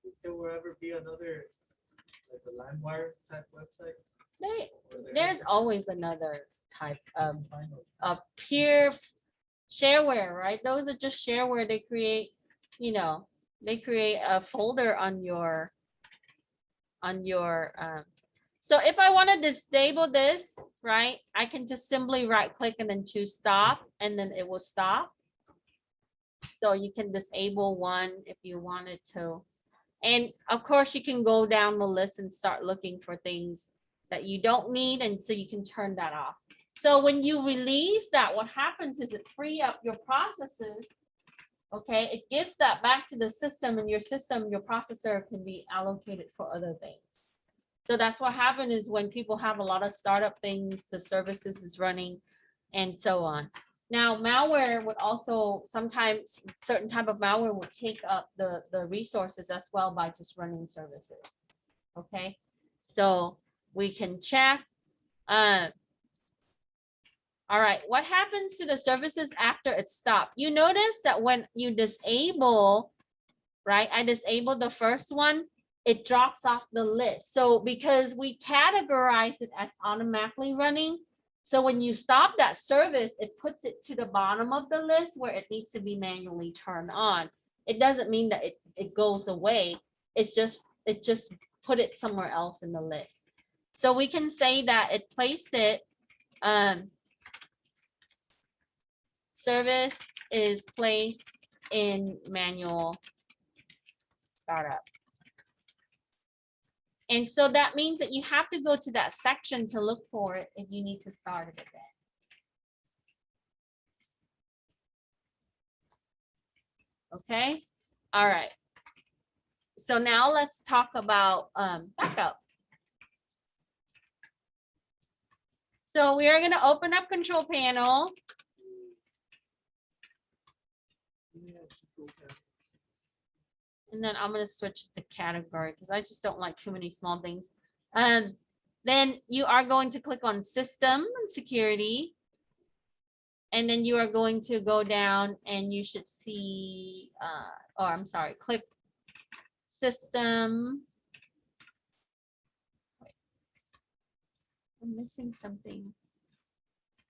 Think there will ever be another, like a LimeWire type website? Or There's always another type of Find it. peer shareware, right? Those are just shareware. They create, you know, they create a folder on your so if I want to disable this, right, I can just simply right click and then choose stop, and then it will stop. So you can disable one if you wanted to. And of course, you can go down the list and start looking for things that you don't need, and so you can turn that off. So when you release that, what happens is it free up your processes. Okay, it gives that back to the system, and your system, your processor can be allocated for other things. So that's what happened is when people have a lot of startup things, the services is running and so on. Now, malware would also sometimes certain type of malware would take up the resources as well by just running services. Okay, so we can check. All right, what happens to the services after it's stopped? You notice that when you disable, right? I disabled the first one, it drops off the list. So because we categorize it as automatically running, so when you stop that service, it puts it to the bottom of the list where it needs to be manually turned on. It doesn't mean that it goes away. It just put it somewhere else in the list. So we can say that it placed it, service is placed in manual startup. And so that means that you have to go to that section to look for it if you need to start it again. Okay, all right. So now let's talk about backup. So we are going to open up Control Panel. Yeah, okay. And then I'm going to switch to category because I just don't like too many small things. Then you are going to click on System and Security. And then you are going to go down and you should see, or I'm sorry, click System. Wait. I'm missing something.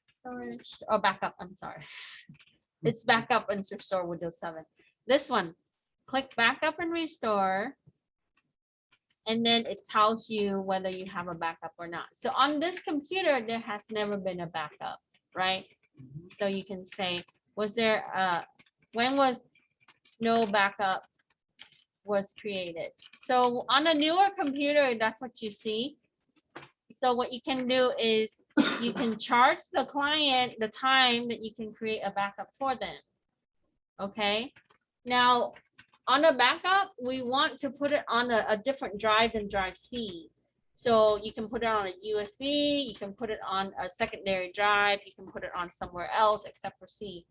Storage, oh, backup, I'm sorry. It's backup and restore Windows 7. This one. Click backup and restore, and then it tells you whether you have a backup or not. So on this computer, there has never been a backup, right? So you can say, was there when was no backup was created. So on a newer computer, that's what you see. So what you can do is you can charge the client the time that you can create a backup for them. Okay. Now, on a backup, we want to put it on a different drive than drive C. So you can put it on a USB, you can put it on a secondary drive, you can put it on somewhere else except for C.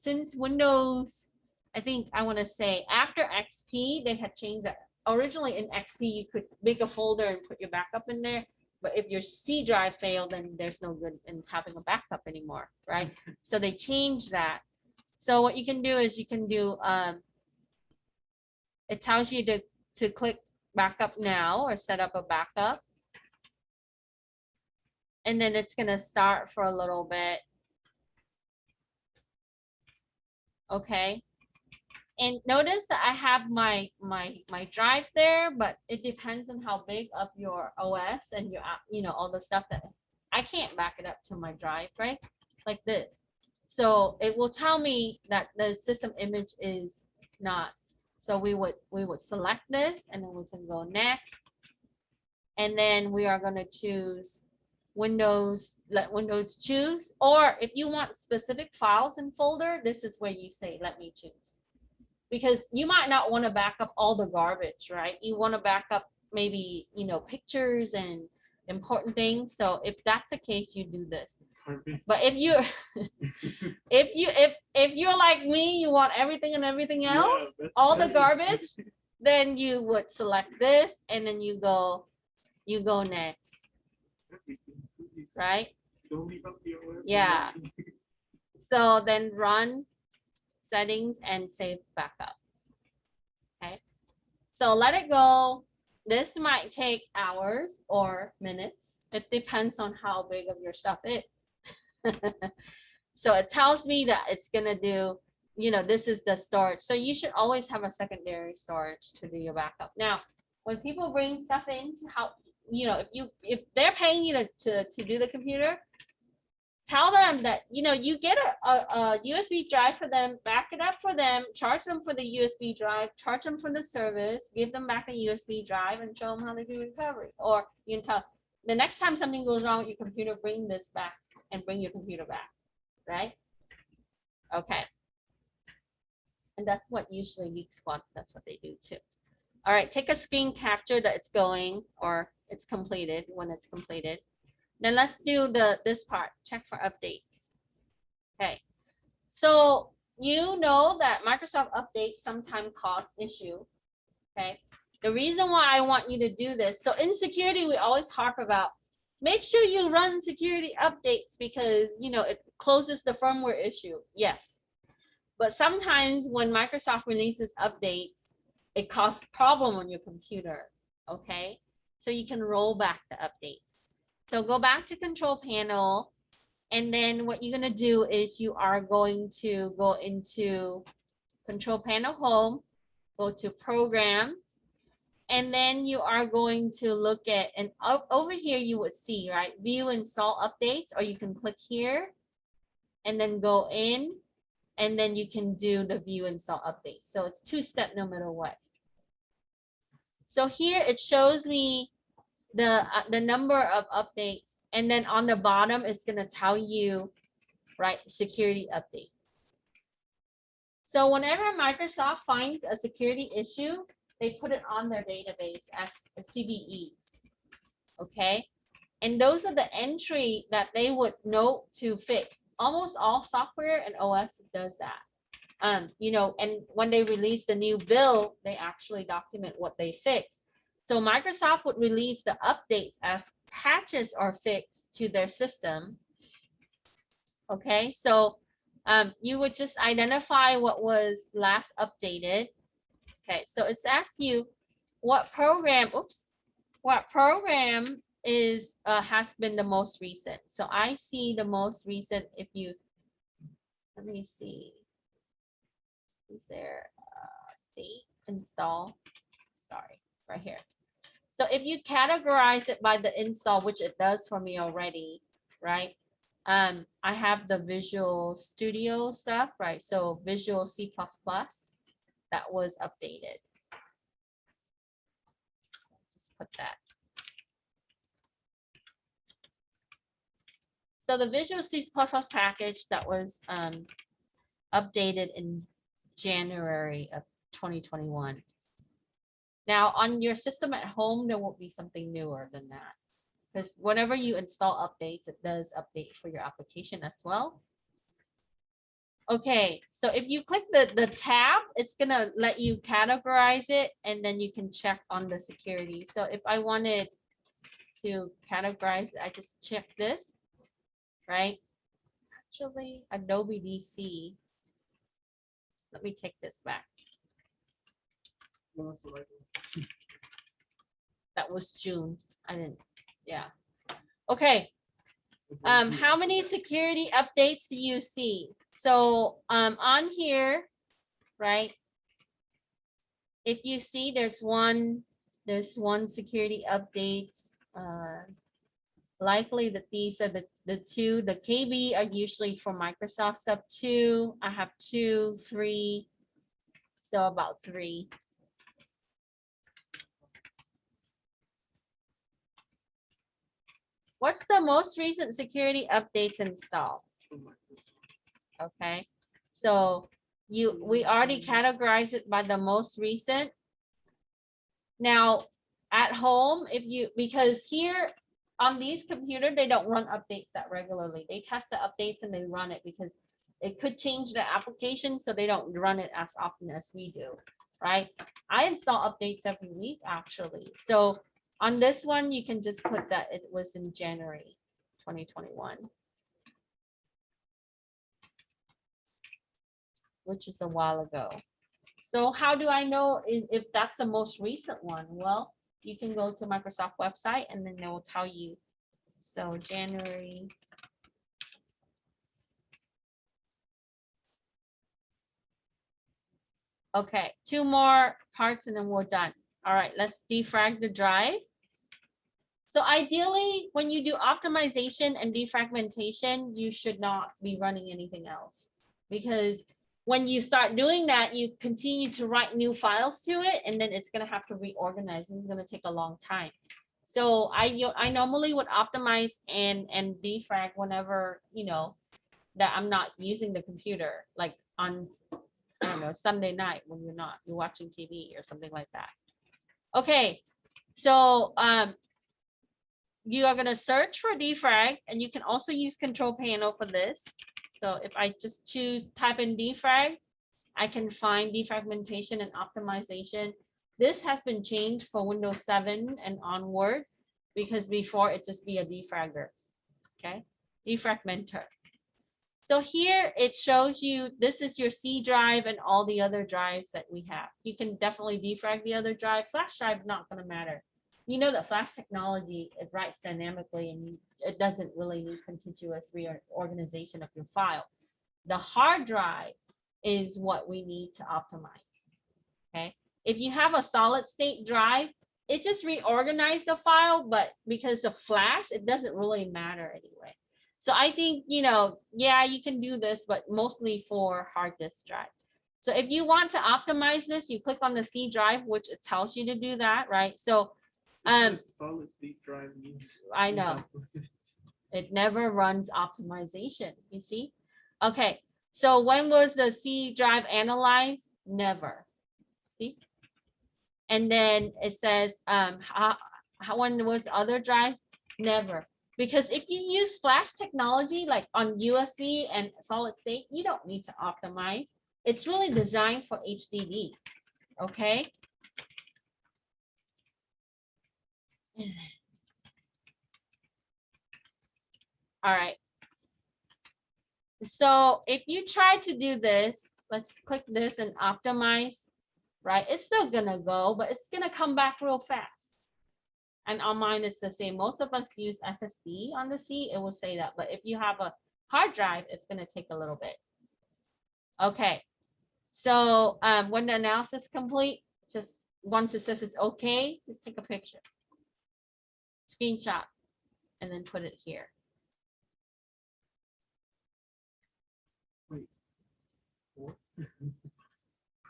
Since Windows, I think I want to say after XP, they had changed that. Originally in XP, you could make a folder and put your backup in there. But if your C drive failed, then there's no good in having a backup anymore, right? So they changed that. So what you can do is you can do, it tells you to click backup now or set up a backup. And then it's gonna start for a little bit. Okay. And notice that I have my drive there, but it depends on how big of your OS and your, you know, all the stuff that I can't back it up to my drive, right? Like this. So it will tell me that the system image is not. So we would select this and then we can go next. And then we are going to choose Windows, let Windows choose. Or if you want specific files and folder, this is where you say, let me choose. Because you might not want to back up all the garbage, right? You want to back up maybe, you know, pictures and important things. So if that's the case, you do this. But if you if you're like me, you want everything and everything else, all the garbage, then you would select this and then you go next. Right? Don't leave up the OS. Yeah. So then run settings and save backup. Okay. So let it go. This might take hours or minutes. It depends on how big of your stuff is. So it tells me that it's gonna do, you know, this is the storage. So you should always have a secondary storage to do your backup. Now, when people bring stuff in to help, you know, if they're paying you to do the computer, tell them that, you know, you get a USB drive for them, back it up for them, charge them for the USB drive, charge them for the service, give them back a USB drive and show them how to do recovery. Or you can tell the next time something goes wrong with your computer, bring this back and bring your computer back, right? Okay. And that's what usually Geek Squad, that's what they do too. All right, take a screen capture that it's going or it's completed when it's completed. Then let's do this part, check for updates. Okay, so you know that Microsoft updates sometimes cause issue. Okay, the reason why I want you to do this, so in security, we always harp about, make sure you run security updates because, you know, it closes the firmware issue. Yes, but sometimes when Microsoft releases updates, it causes problem on your computer. Okay, so you can roll back the updates. So go back to control panel, and then what you're going to do is you are going to go into control panel home, go to programs, and then you are going to look at, and over here you would see, right, view install updates, or you can click here and then go in, and then you can do the view install updates. So it's two-step no matter what. So here it shows me the number of updates, and then on the bottom it's going to tell you, right, security updates. So whenever Microsoft finds a security issue, they put it on their database as CVEs. Okay, and those are the entry that they would note to fix. Almost all software and OS does that. You know, and when they release the new build, they actually document what they fix. So Microsoft would release the updates as patches are fixed to their system. Okay, so you would just identify what was last updated. Okay, so it's asked you what program, what program is has been the most recent. So I see the most recent, if you, let me see, is there a date install? Sorry, right here. So if you categorize it by the install, which it does for me already, right? I have the Visual Studio stuff, right? So Visual C++, that was updated. put that. So the Visual C++ package that was updated in January of 2021. Now on your system at home, there will be something newer than that. Because whenever you install updates, it does update for your application as well. Okay, so if you click the tab, it's gonna let you categorize it and then you can check on the security. So if I wanted to categorize, I just check this, right? Actually, Adobe DC. Let me take this back. Well, that's what I do. That was June. I didn't, yeah. Okay. How many security updates do you see? So on here, right? If you see there's one security updates. Likely that these are the two. The KB are usually for Microsoft stuff. 2. I have 2, 3. So about 3. What's the most recent security updates installed? Okay, so we already categorized it by the most recent. Now at home, because here on these computers, they don't run updates that regularly. They test the updates and they run it because it could change the application, so they don't run it as often as we do, right? I install updates every week actually. So on this one, you can just put that it was in January 2021. Which is a while ago. So how do I know if that's the most recent one? Well, you can go to Microsoft website and then they will tell you. So January. Okay, 2 more parts and then we're done. All right, let's defrag the drive. So ideally, when you do optimization and defragmentation, you should not be running anything else, because when you start doing that, you continue to write new files to it, and then it's going to have to reorganize, and it's going to take a long time. So I normally would optimize and defrag whenever, that I'm not using the computer, like on, I don't know, Sunday night when you're watching TV or something like that. Okay, so you are going to search for defrag, and you can also use control panel for this. So if I just type in defrag, I can find defragmentation and optimization. This has been changed for Windows 7 and onward, because before it just be a defragger. Okay, defragmenter. So here it shows you, this is your C drive and all the other drives that we have. You can definitely defrag the other drive. Flash drive, not going to matter. You know that flash technology, it writes dynamically and it doesn't really need contiguous reorganization of your file. The hard drive is what we need to optimize. Okay, if you have a solid state drive, it just reorganizes the file, but because of flash, it doesn't really matter anyway. So I think, yeah, you can do this, but mostly for hard disk drive. So if you want to optimize this, you click on the C drive, which it tells you to do that, right? So solid state drive means I know it never runs optimization, you see? Okay, so when was the C drive analyzed? Never. See? And then it says when was other drives? Never. Because if you use flash technology like on USB and solid state, you don't need to optimize. It's really designed for HDD. Okay. All right. So if you try to do this, let's click this and optimize, right? It's still gonna go, but it's gonna come back real fast. And on mine, it's the same. Most of us use SSD on the C, it will say that. But if you have a hard drive, it's gonna take a little bit. Okay. So when the analysis is complete, just once it says it's okay, just take a picture, screenshot, and then put it here.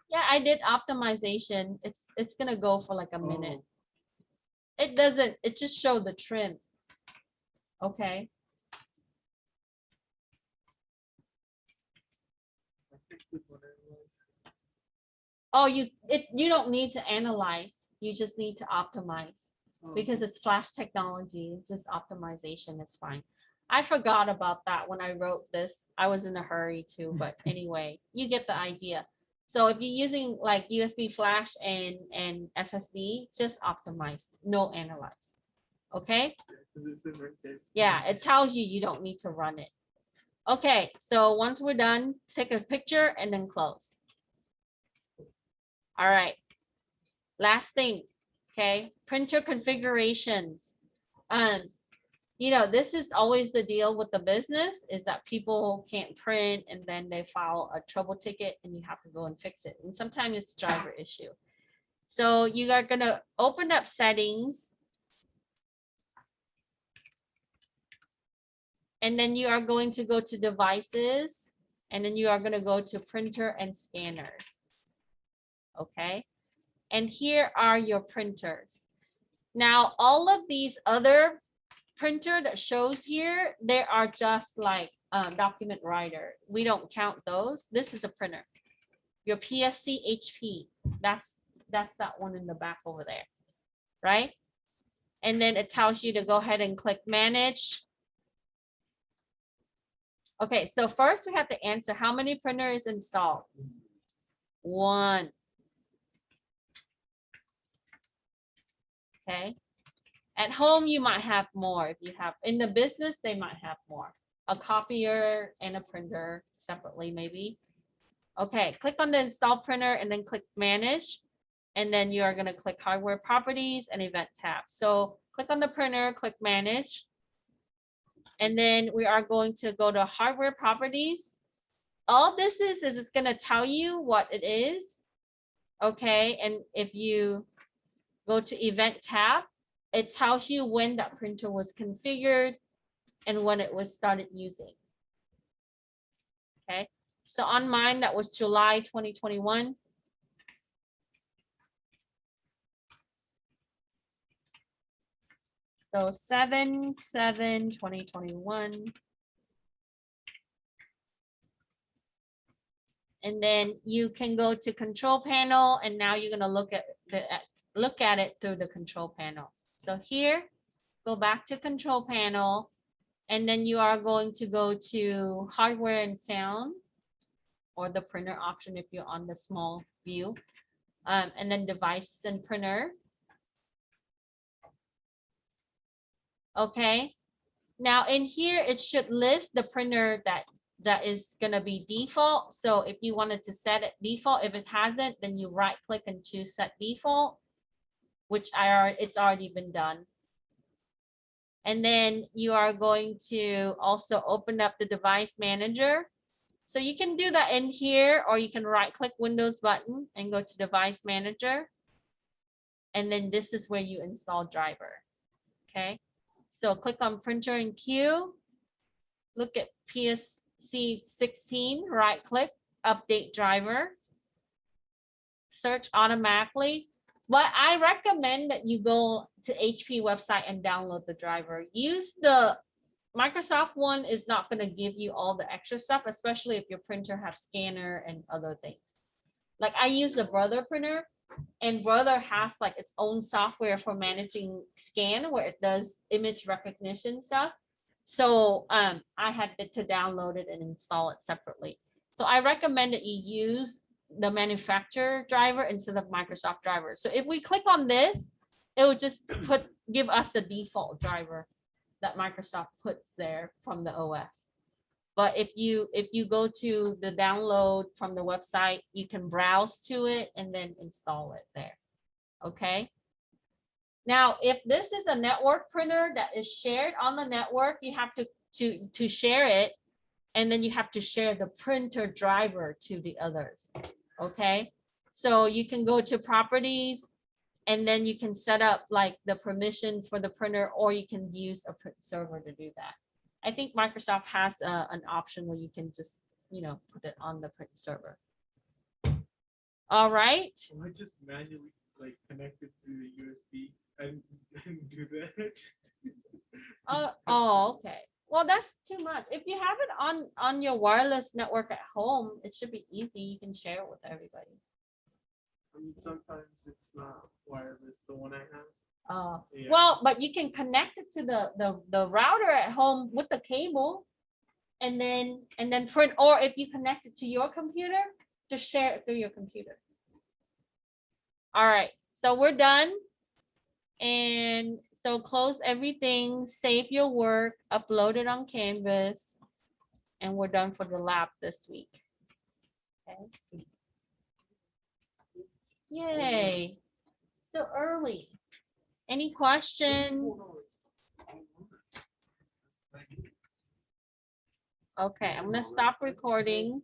Yeah, I did optimization. It's gonna go for like a minute. It doesn't, it just showed the trim. Okay, I think with what it was. oh, you don't need to analyze, you just need to optimize. Oh, Because it's flash technology, it's just optimization is fine. I forgot about that when I wrote this. I was in a hurry too, but anyway, you get the idea. So if you're using like USB flash and SSD, just optimize, no analyze. Okay, yeah, 'cause it says right there. yeah, it tells you you don't need to run it. Okay, so once we're done, take a picture and then close. All right. Last thing, okay, printer configurations. This is always the deal with the business is that people can't print and then they file a trouble ticket and you have to go and fix it. And sometimes it's driver issue. So you are gonna open up settings. And then you are going to go to devices and then you are gonna go to printer and scanners. Okay, and here are your printers. Now, all of these other printer that shows here, they are just like document writer. We don't count those. This is a printer. Your PSC HP, that's that one in the back over there, right? And then it tells you to go ahead and click manage. Okay, so first we have to answer how many printers installed? One. Okay. At home, you might have more. If you have in the business, they might have more. A copier and a printer separately, maybe. Okay, click on the install printer and then click manage. And then you are going to click hardware properties and event tab. So click on the printer, click manage. And then we are going to go to hardware properties. All this is it's going to tell you what it is. Okay, and if you go to event tab, it tells you when that printer was configured and when it was started using. Okay, so on mine, that was July 2021. So 7/7/2021. And then you can go to control panel and now you're gonna look at it through the control panel. So here, go back to control panel, and then you are going to go to hardware and sound, or the printer option if you're on the small view, and then devices and printer. Okay, now in here, it should list the printer that is gonna be default. So if you wanted to set it default, if it hasn't, then you right click and choose set default, which it's already been done. And then you are going to also open up the device manager. So you can do that in here, or you can right click Windows button and go to device manager. And then this is where you install driver. Okay, so click on printer and queue. Look at PSC16, right click, update driver. Search automatically. But I recommend that you go to HP website and download the driver. Use the Microsoft one is not going to give you all the extra stuff, especially if your printer has scanner and other things. Like I use the Brother printer, and Brother has like its own software for managing scan where it does image recognition stuff. So I had to download it and install it separately. So I recommend that you use the manufacturer driver instead of Microsoft driver. So if we click on this, it will just give us the default driver that Microsoft puts there from the OS. But if you go to the download from the website, you can browse to it and then install it there. Okay. Now, if this is a network printer that is shared on the network, you have to share it, and then you have to share the printer driver to the others. Okay, so you can go to properties, and then you can set up like the permissions for the printer, or you can use a print server to do that. I think Microsoft has an option where you can just, put it on the print server. All right. Am I just manually like connected through the USB I didn't do that. Oh, okay. Well, that's too much. If you have it on your wireless network at home, it should be easy. You can share it with everybody. I mean, sometimes it's not wireless, the one I have. Yeah. Well, but you can connect it to the router at home with the cable. And then print, or if you connect it to your computer, just share it through your computer. All right, so we're done. And so close everything, save your work, upload it on Canvas, and we're done for the lab this week. Okay. Yay. So early. Any question? Okay, I'm gonna stop recording.